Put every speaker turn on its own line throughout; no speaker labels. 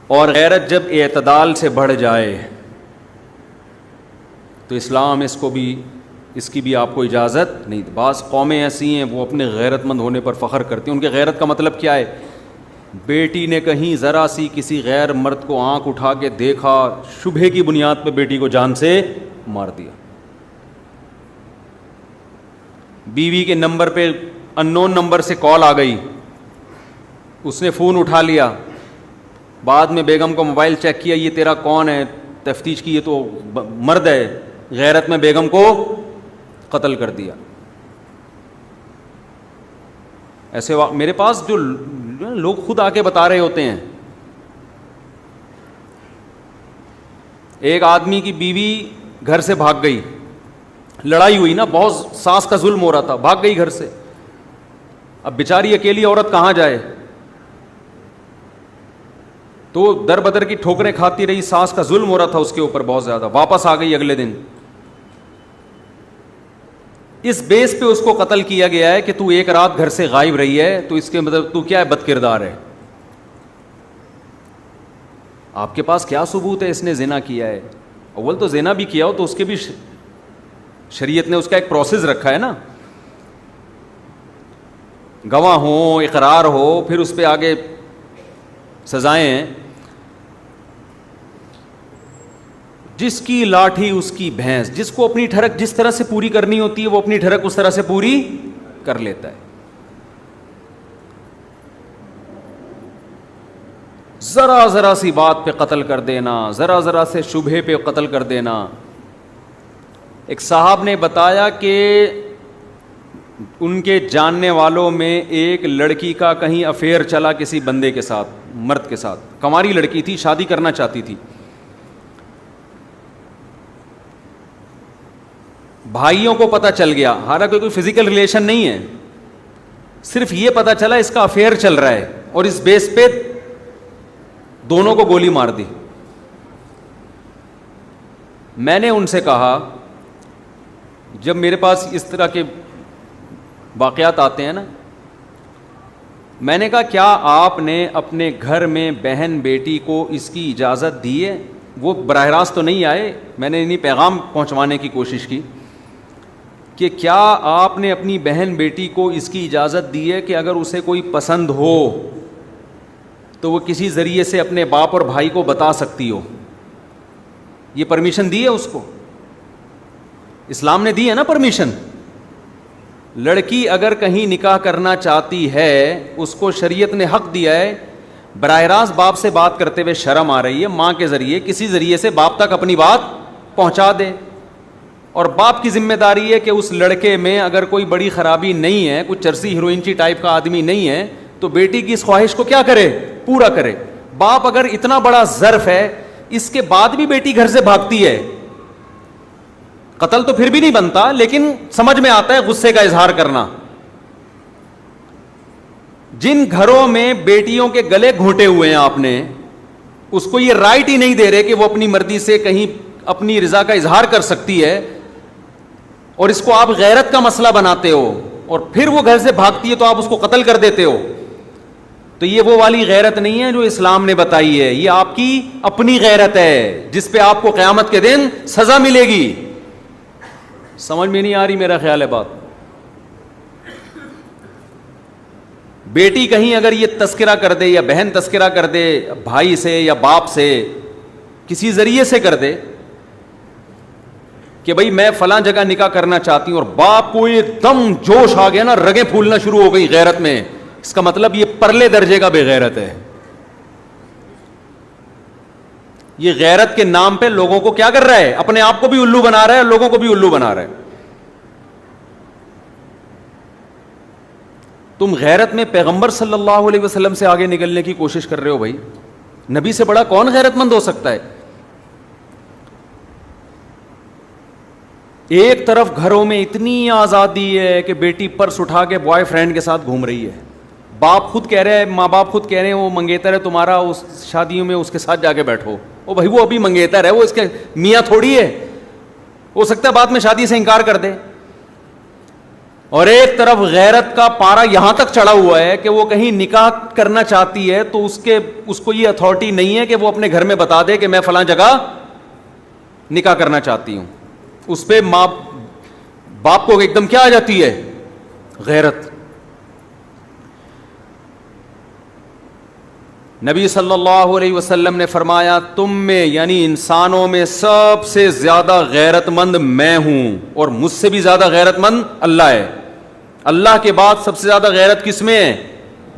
اور غیرت جب اعتدال سے بڑھ جائے تو اسلام اس کی بھی آپ کو اجازت نہیں. بعض قومیں ایسی ہیں وہ اپنے غیرت مند ہونے پر فخر کرتی ہیں. ان کے غیرت کا مطلب کیا ہے؟ بیٹی نے کہیں ذرا سی کسی غیر مرد کو آنکھ اٹھا کے دیکھا, شبہے کی بنیاد پہ بیٹی کو جان سے مار دیا. بیوی کے نمبر پہ اننون نمبر سے کال آ گئی, اس نے فون اٹھا لیا, بعد میں بیگم کو موبائل چیک کیا, یہ تیرا کون ہے, تفتیش کی, یہ تو مرد ہے. غیرت میں بیگم کو قتل کر دیا. ایسے میرے پاس جو لوگ خود آ کے بتا رہے ہوتے ہیں, ایک آدمی کی بیوی گھر سے بھاگ گئی, لڑائی ہوئی نا, بہت ساس کا ظلم ہو رہا تھا, بھاگ گئی گھر سے. اب بیچاری اکیلی عورت کہاں جائے, تو در بدر کی ٹھوکریں کھاتی رہی, ساس کا ظلم ہو رہا تھا اس کے اوپر بہت زیادہ. واپس آ گئی اگلے دن, اس بیس پہ اس کو قتل کیا گیا ہے کہ تو ایک رات گھر سے غائب رہی ہے, تو اس کے مطلب تو کیا ہے, بد کردار ہے. آپ کے پاس کیا ثبوت ہے اس نے زنا کیا ہے؟ اول تو زنا بھی کیا ہو تو اس کے بھی شریعت نے اس کا ایک پروسیس رکھا ہے نا, گواہ ہو, اقرار ہو, پھر اس پہ آگے سزائیں ہیں. جس کی لاٹھی اس کی بھینس, جس کو اپنی ٹھڑک جس طرح سے پوری کرنی ہوتی ہے وہ اپنی ٹھڑک اس طرح سے پوری کر لیتا ہے. ذرا ذرا سی بات پہ قتل کر دینا, ذرا ذرا سے شبہے پہ قتل کر دینا. ایک صاحب نے بتایا کہ ان کے جاننے والوں میں ایک لڑکی کا کہیں افیئر چلا کسی بندے کے ساتھ, مرد کے ساتھ. کنواری لڑکی تھی, شادی کرنا چاہتی تھی. بھائیوں کو پتہ چل گیا, حالانکہ کوئی فزیکل ریلیشن نہیں ہے, صرف یہ پتہ چلا اس کا افیئر چل رہا ہے, اور اس بیس پہ دونوں کو گولی مار دی. میں نے ان سے کہا, جب میرے پاس اس طرح کے واقعات آتے ہیں نا, میں نے کہا کیا آپ نے اپنے گھر میں بہن بیٹی کو اس کی اجازت دی ہے؟ وہ براہ راست تو نہیں آئے, میں نے انہیں پیغام پہنچوانے کی کوشش کی کہ کیا آپ نے اپنی بہن بیٹی کو اس کی اجازت دی ہے کہ اگر اسے کوئی پسند ہو تو وہ کسی ذریعے سے اپنے باپ اور بھائی کو بتا سکتی ہو؟ یہ پرمیشن دی ہے اس کو؟ اسلام نے دی ہے نا پرمیشن. لڑکی اگر کہیں نکاح کرنا چاہتی ہے, اس کو شریعت نے حق دیا ہے, براہ راست باپ سے بات کرتے ہوئے شرم آ رہی ہے, ماں کے ذریعے کسی ذریعے سے باپ تک اپنی بات پہنچا دے. اور باپ کی ذمہ داری ہے کہ اس لڑکے میں اگر کوئی بڑی خرابی نہیں ہے, کوئی چرسی ہیروئنچی ٹائپ کا آدمی نہیں ہے, تو بیٹی کی اس خواہش کو کیا کرے, پورا کرے. باپ اگر اتنا بڑا ظرف ہے, اس کے بعد بھی بیٹی گھر سے بھاگتی ہے, قتل تو پھر بھی نہیں بنتا, لیکن سمجھ میں آتا ہے غصے کا اظہار کرنا. جن گھروں میں بیٹیوں کے گلے گھونٹے ہوئے ہیں آپ نے, اس کو یہ رائٹ ہی نہیں دے رہے کہ وہ اپنی مرضی سے کہیں اپنی رضا کا اظہار کر سکتی ہے, اور اس کو آپ غیرت کا مسئلہ بناتے ہو, اور پھر وہ گھر سے بھاگتی ہے تو آپ اس کو قتل کر دیتے ہو. تو یہ وہ والی غیرت نہیں ہے جو اسلام نے بتائی ہے, یہ آپ کی اپنی غیرت ہے جس پہ آپ کو قیامت کے دن سزا ملے گی. سمجھ میں نہیں آ رہی میرا خیال ہے بات. بیٹی کہیں اگر یہ تذکرہ کر دے, یا بہن تذکرہ کر دے بھائی سے یا باپ سے, کسی ذریعے سے کر دے کہ بھئی میں فلاں جگہ نکاح کرنا چاہتی ہوں, اور باپ کو یہ دم جوش آ گیا نا, رگیں پھولنا شروع ہو گئی غیرت میں, اس کا مطلب یہ پرلے درجے کا بے غیرت ہے. یہ غیرت کے نام پہ لوگوں کو کیا کر رہا ہے, اپنے آپ کو بھی الو بنا رہا ہے اور لوگوں کو بھی الو بنا رہا ہے. تم غیرت میں پیغمبر صلی اللہ علیہ وسلم سے آگے نکلنے کی کوشش کر رہے ہو. بھائی نبی سے بڑا کون غیرت مند ہو سکتا ہے؟ ایک طرف گھروں میں اتنی آزادی ہے کہ بیٹی پرس اٹھا کے بوائے فرینڈ کے ساتھ گھوم رہی ہے, باپ خود کہہ رہے ہیں, ماں باپ خود کہہ رہے ہیں وہ منگیتر ہے تمہارا, اس شادیوں میں اس کے ساتھ جا کے بیٹھو. او بھائی وہ ابھی منگیتر ہے, وہ اس کے میاں تھوڑی ہے, ہو سکتا ہے بعد میں شادی سے انکار کر دے. اور ایک طرف غیرت کا پارا یہاں تک چڑھا ہوا ہے کہ وہ کہیں نکاح کرنا چاہتی ہے تو اس کو یہ اتھارٹی نہیں ہے کہ وہ اپنے گھر میں بتا دے کہ میں فلاں جگہ نکاح کرنا چاہتی ہوں. اس پہ ماں باپ کو ایک دم کیا آ جاتی ہے؟ غیرت. نبی صلی اللہ علیہ وسلم نے فرمایا تم میں یعنی انسانوں میں سب سے زیادہ غیرت مند میں ہوں اور مجھ سے بھی زیادہ غیرت مند اللہ ہے. اللہ کے بعد سب سے زیادہ غیرت کس میں ہے؟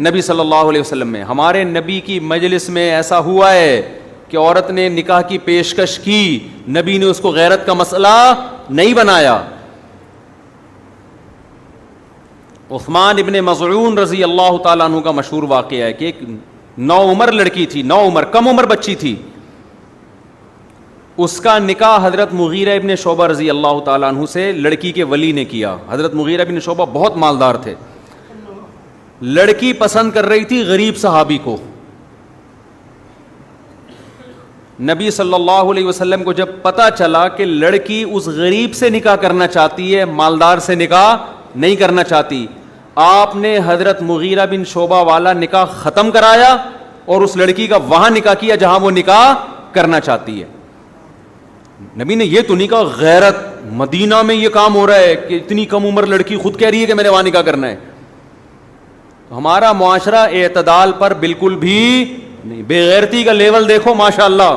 نبی صلی اللہ علیہ وسلم میں. ہمارے نبی کی مجلس میں ایسا ہوا ہے کہ عورت نے نکاح کی پیشکش کی, نبی نے اس کو غیرت کا مسئلہ نہیں بنایا. عثمان ابن مظعون رضی اللہ تعالیٰ عنہ کا مشہور واقعہ ہے کہ ایک نوعمر لڑکی تھی, نوعمر کم عمر بچی تھی, اس کا نکاح حضرت مغیرہ ابن شعبہ رضی اللہ تعالیٰ عنہ سے لڑکی کے ولی نے کیا. حضرت مغیرہ ابن شعبہ بہت مالدار تھے. لڑکی پسند کر رہی تھی غریب صحابی کو. نبی صلی اللہ علیہ وسلم کو جب پتہ چلا کہ لڑکی اس غریب سے نکاح کرنا چاہتی ہے, مالدار سے نکاح نہیں کرنا چاہتی, آپ نے حضرت مغیرہ بن شعبہ والا نکاح ختم کرایا اور اس لڑکی کا وہاں نکاح کیا جہاں وہ نکاح کرنا چاہتی ہے. نبی نے یہ تو نہیں کہا غیرت مدینہ میں یہ کام ہو رہا ہے کہ اتنی کم عمر لڑکی خود کہہ رہی ہے کہ میں نے وہاں نکاح کرنا ہے. ہمارا معاشرہ اعتدال پر بالکل بھی نہیں. بے غیرتی کا لیول دیکھو ماشاء اللہ,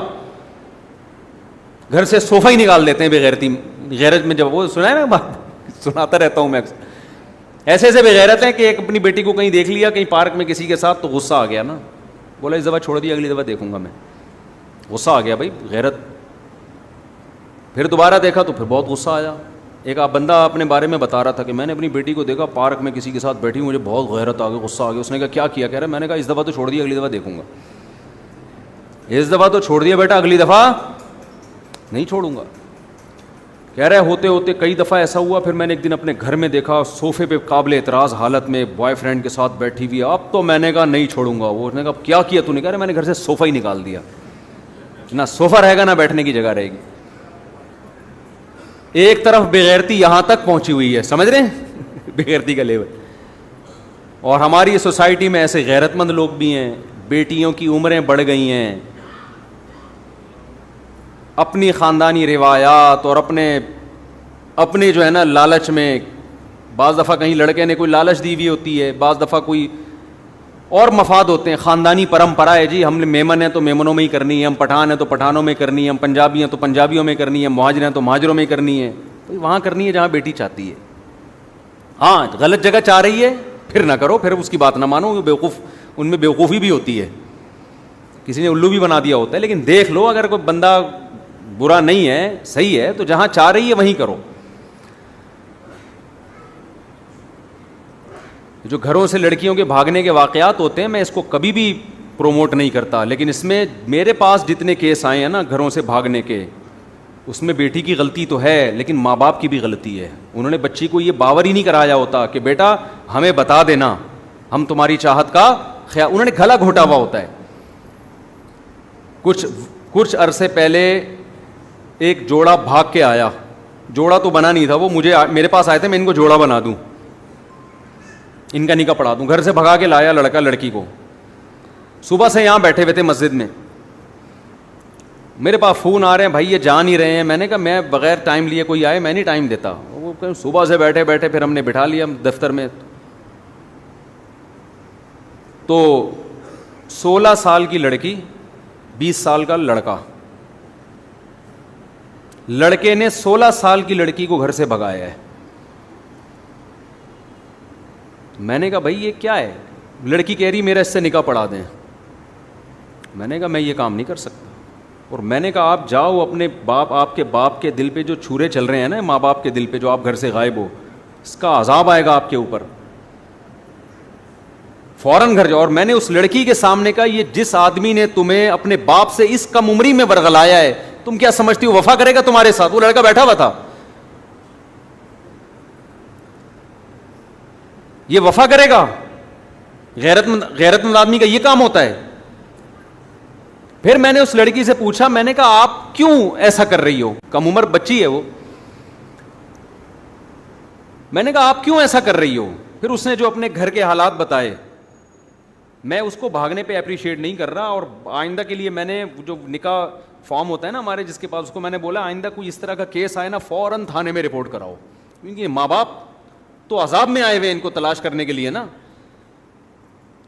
گھر سے صوفہ ہی نکال دیتے ہیں بے غیرتی. غیرت میں جب وہ سنا ہے نا بات, سناتا رہتا ہوں میں اکثر, ایسے ایسے بے غیرت ہیں کہ ایک اپنی بیٹی کو کہیں دیکھ لیا کہیں پارک میں کسی کے ساتھ تو غصہ آ گیا نا, بولا اس دفعہ چھوڑ دیا اگلی دفعہ دیکھوں گا میں. غصہ آ گیا بھائی, غیرت. پھر دوبارہ دیکھا تو پھر بہت غصہ آیا. ایک بندہ اپنے بارے میں بتا رہا تھا کہ میں نے اپنی بیٹی کو دیکھا پارک میں کسی کے ساتھ بیٹھی, مجھے بہت غیرت آ گئی, غصہ آ گیا. اس نے کہا کیا کیا؟ کہہ رہا میں نے کہا اس دفعہ تو چھوڑ دیا اگلی دفعہ دیکھوں گا. اس دفعہ تو چھوڑ دیا بیٹا, اگلی دفعہ نہیں چھوڑوں گا. کہہ رہے ہوتے ہوتے کئی دفعہ ایسا ہوا, پھر میں نے ایک دن اپنے گھر میں دیکھا صوفے پہ قابل اعتراض حالت میں بوائے فرینڈ کے ساتھ بیٹھی ہوئی. اب تو میں نے کہا نہیں چھوڑوں گا. وہ نے کہا کیا کیا تو نے؟ کہہ رہے میں نے گھر سے صوفہ ہی نکال دیا, نہ صوفہ رہے گا نہ بیٹھنے کی جگہ رہے گی. ایک طرف بےغیرتی یہاں تک پہنچی ہوئی ہے, سمجھ رہے ہیں بےغیرتی کا لیول. اور ہماری سوسائٹی میں ایسے غیرت مند لوگ بھی ہیں, بیٹیوں کی عمریں بڑھ گئی ہیں, اپنی خاندانی روایات اور اپنے جو ہے نا لالچ میں. بعض دفعہ کہیں لڑکے نے کوئی لالچ دی ہوئی ہوتی ہے, بعض دفعہ کوئی اور مفاد ہوتے ہیں. خاندانی پرمپرا ہے جی, ہم نے میمن ہیں تو میمنوں میں ہی کرنی ہے, ہم پٹھان ہیں تو پٹھانوں میں کرنی ہے, ہم پنجابی ہیں تو پنجابیوں میں کرنی ہے, مہاجر ہیں تو مہاجروں میں کرنی ہے. تو وہاں کرنی ہے جہاں بیٹی چاہتی ہے. ہاں غلط جگہ چاہ رہی ہے پھر نہ کرو, پھر اس کی بات نہ مانو. بیوقوف, ان میں بیوقوفی بھی ہوتی ہے, کسی نے الو بھی بنا دیا ہوتا ہے. لیکن دیکھ لو, اگر کوئی بندہ برا نہیں ہے صحیح ہے تو جہاں چاہ رہی ہے وہیں کرو. جو گھروں سے لڑکیوں کے بھاگنے کے واقعات ہوتے ہیں میں اس کو کبھی بھی پروموٹ نہیں کرتا, لیکن اس میں میرے پاس جتنے کیس آئے ہیں نا گھروں سے بھاگنے کے, اس میں بیٹی کی غلطی تو ہے لیکن ماں باپ کی بھی غلطی ہے. انہوں نے بچی کو یہ باور ہی نہیں کرایا ہوتا کہ بیٹا ہمیں بتا دینا, ہم تمہاری چاہت کا خیال. انہوں نے گلا گھوٹا ہوا ہوتا ہے. کچھ عرصے پہلے ایک جوڑا بھاگ کے آیا, جوڑا تو بنا نہیں تھا, وہ میرے پاس آئے تھے میں ان کو جوڑا بنا دوں, ان کا نکاح پڑھا دوں. گھر سے بھگا کے لایا لڑکا لڑکی کو. صبح سے یہاں بیٹھے ہوئے تھے مسجد میں, میرے پاس فون آ رہے ہیں بھائی یہ جا نہیں رہے ہیں. میں نے کہا میں بغیر ٹائم لیے کوئی آئے میں نہیں ٹائم دیتا. وہ صبح سے بیٹھے بیٹھے پھر ہم نے بٹھا لیا دفتر میں. تو 16 سال کی لڑکی 20 سال کا لڑکا, لڑکے نے 16 سال کی لڑکی کو گھر سے بھگایا ہے. میں نے کہا بھائی یہ کیا ہے؟ لڑکی کہہ رہی میرا اس سے نکاح پڑھا دیں. میں نے کہا میں یہ کام نہیں کر سکتا. اور میں نے کہا آپ جاؤ اپنے باپ, آپ کے باپ کے دل پہ جو چھرے چل رہے ہیں نا ماں باپ کے دل پہ, جو آپ گھر سے غائب ہو, اس کا عذاب آئے گا آپ کے اوپر. فوراً گھر جاؤ. اور میں نے اس لڑکی کے سامنے کہا یہ جس آدمی نے تمہیں اپنے باپ سے اس کم عمری میں ورغلایا ہے, تم کیا سمجھتی ہو وفا کرے گا تمہارے ساتھ؟ وہ لڑکا بیٹھا ہوا تھا. یہ وفا کرے گا؟ غیرت مند آدمی کا یہ کام ہوتا ہے. پھر میں نے اس لڑکی سے پوچھا, میں نے کہا آپ کیوں ایسا کر رہی ہو؟ کم عمر بچی ہے وہ. میں نے کہا آپ کیوں ایسا کر رہی ہو؟ پھر اس نے جو اپنے گھر کے حالات بتائے، میں اس کو بھاگنے پہ اپریشیٹ نہیں کر رہا، اور آئندہ کے لیے میں نے جو نکاح فارم ہوتا ہے نا ہمارے جس کے پاس، اس کو میں نے بولا آئندہ کوئی اس طرح کا کیس آئے نا فوراً تھانے میں رپورٹ کراؤ، کیونکہ ماں باپ تو عذاب میں آئے ہوئے ان کو تلاش کرنے کے لیے نا،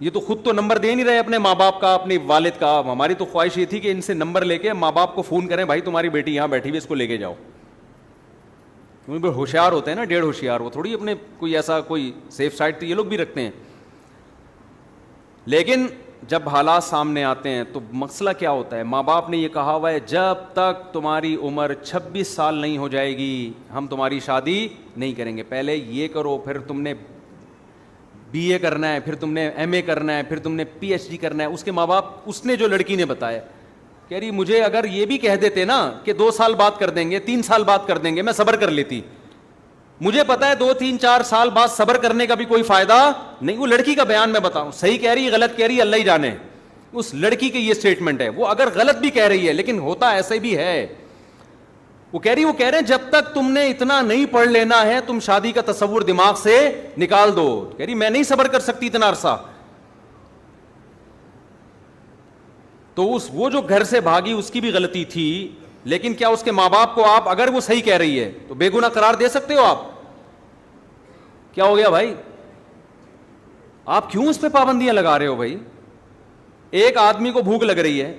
یہ تو خود تو نمبر دے نہیں رہے اپنے ماں باپ کا، اپنی والد کا. ہماری تو خواہش یہ تھی کہ ان سے نمبر لے کے ماں باپ کو فون کریں، بھائی تمہاری بیٹی یہاں بیٹھی ہوئی اس کو لے کے جاؤ. ہوشیار ہوتے ہیں نا، ڈیڑھ ہوشیار، وہ تھوڑی اپنے کوئی ایسا کوئی سیف سائڈ تو یہ لوگ بھی رکھتے ہیں. لیکن جب حالات سامنے آتے ہیں تو مسئلہ کیا ہوتا ہے؟ ماں باپ نے یہ کہا ہوا ہے جب تک تمہاری عمر 26 سال نہیں ہو جائے گی ہم تمہاری شادی نہیں کریں گے. پہلے یہ کرو، پھر تم نے بی اے کرنا ہے، پھر تم نے ایم اے کرنا ہے، پھر تم نے پی ایچ ڈی کرنا ہے. اس کے ماں باپ، اس نے جو لڑکی نے بتایا، کہہ رہی مجھے اگر یہ بھی کہہ دیتے نا کہ 2 سال بعد کر دیں گے، 3 سال بعد کر دیں گے، میں صبر کر لیتی. مجھے پتا ہے 2 3 4 سال بعد صبر کرنے کا بھی کوئی فائدہ نہیں. وہ لڑکی کا بیان میں بتاؤں، صحیح کہہ رہی ہے غلط کہہ رہی ہے اللہ ہی جانے. اس لڑکی کی یہ سٹیٹمنٹ ہے، وہ اگر غلط بھی کہہ رہی ہے لیکن ہوتا ایسے بھی ہے. وہ کہہ رہے ہیں جب تک تم نے اتنا نہیں پڑھ لینا ہے تم شادی کا تصور دماغ سے نکال دو. کہہ رہی میں نہیں صبر کر سکتی اتنا عرصہ. تو وہ جو گھر سے بھاگی اس کی بھی غلطی تھی، لیکن کیا اس کے ماں باپ کو آپ، اگر وہ صحیح کہہ رہی ہے تو بے گناہ قرار دے سکتے ہو آپ؟ کیا ہو گیا بھائی؟ آپ کیوں اس پہ پابندیاں لگا رہے ہو بھائی؟ ایک آدمی کو بھوک لگ رہی ہے،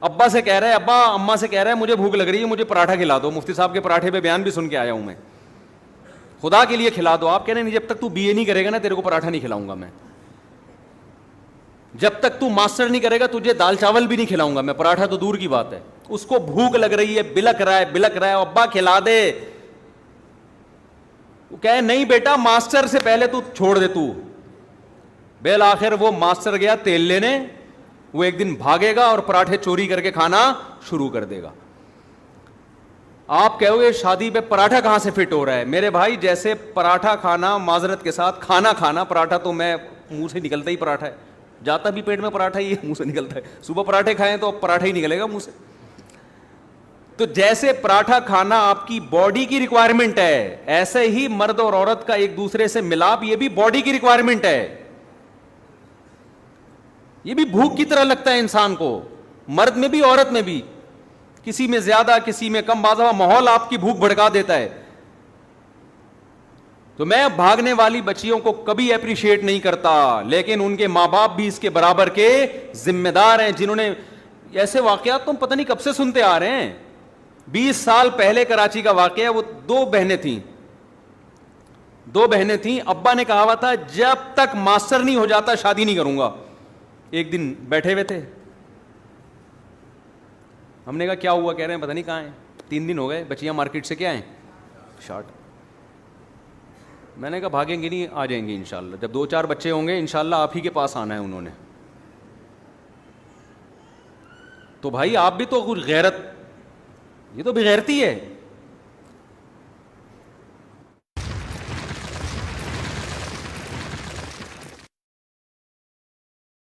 ابا سے کہہ رہا ہے، ابا اماں سے کہہ رہا ہے مجھے بھوک لگ رہی ہے، مجھے پراٹھا کھلا دو. مفتی صاحب کے پراٹھے پہ بیان بھی سن کے آیا ہوں میں، خدا کے لیے کھلا دو. آپ کہہ رہے ہیں نہیں جب تک تو بی اے نہیں کرے گا نا تیرے کو پراٹھا نہیں کھلاؤں گا میں، جب تک تو ماسٹر نہیں کرے گا تجھے دال چاول بھی نہیں کھلاؤں گا میں، پراٹھا تو دور کی بات ہے. اس کو بھوک لگ رہی ہے، بلک رہا ہے، ابا کھلا دے. وہ کہے نہیں بیٹا ماسٹر سے پہلے تو چھوڑ دے تو. بالآخر وہ ماسٹر گیا تیل لینے، وہ ایک دن بھاگے گا اور پراٹھے چوری کر کے کھانا شروع کر دے گا. آپ کہو گے شادی پہ پراٹھا کہاں سے فٹ ہو رہا ہے؟ میرے بھائی جیسے پراٹھا کھانا، معذرت کے ساتھ کھانا کھانا، پراٹھا تو میں منہ سے نکلتا ہی پراٹھا ہے، جاتا بھی پیٹ میں پراٹھا ہی ہے، منہ سے نکلتا ہے. صبح پراٹھے کھائیں تو اب پراٹھا ہی نکلے گا منہ سے. تو جیسے پراٹھا کھانا آپ کی باڈی کی ریکوائرمنٹ ہے، ایسے ہی مرد اور عورت کا ایک دوسرے سے ملاپ یہ بھی باڈی کی ریکوائرمنٹ ہے. یہ بھی بھوک کی طرح لگتا ہے انسان کو، مرد میں بھی عورت میں بھی، کسی میں زیادہ کسی میں کم. بعض دفعہ ماحول آپ کی بھوک بھڑکا دیتا ہے. تو میں بھاگنے والی بچیوں کو کبھی اپریشیٹ نہیں کرتا، لیکن ان کے ماں باپ بھی اس کے برابر کے ذمہ دار ہیں، جنہوں نے ایسے واقعات تم پتہ نہیں کب سے سنتے آ رہے ہیں. 20 سال پہلے کراچی کا واقعہ ہے. وہ 2 بہنیں تھیں. ابا نے کہا ہوا تھا جب تک ماسٹر نہیں ہو جاتا شادی نہیں کروں گا. ایک دن بیٹھے ہوئے تھے، ہم نے کہا کیا ہوا؟ کہہ رہے ہیں پتہ نہیں کہاں ہیں، 3 دن ہو گئے بچیاں مارکیٹ سے کیا ہیں شارٹ. میں نے کہا بھاگیں گے نہیں، آ جائیں گے انشاءاللہ، جب 2 4 بچے ہوں گے انشاءاللہ آپ ہی کے پاس آنا ہے انہوں نے. تو بھائی آپ بھی تو کچھ غیرت، یہ تو بغیرتی ہے.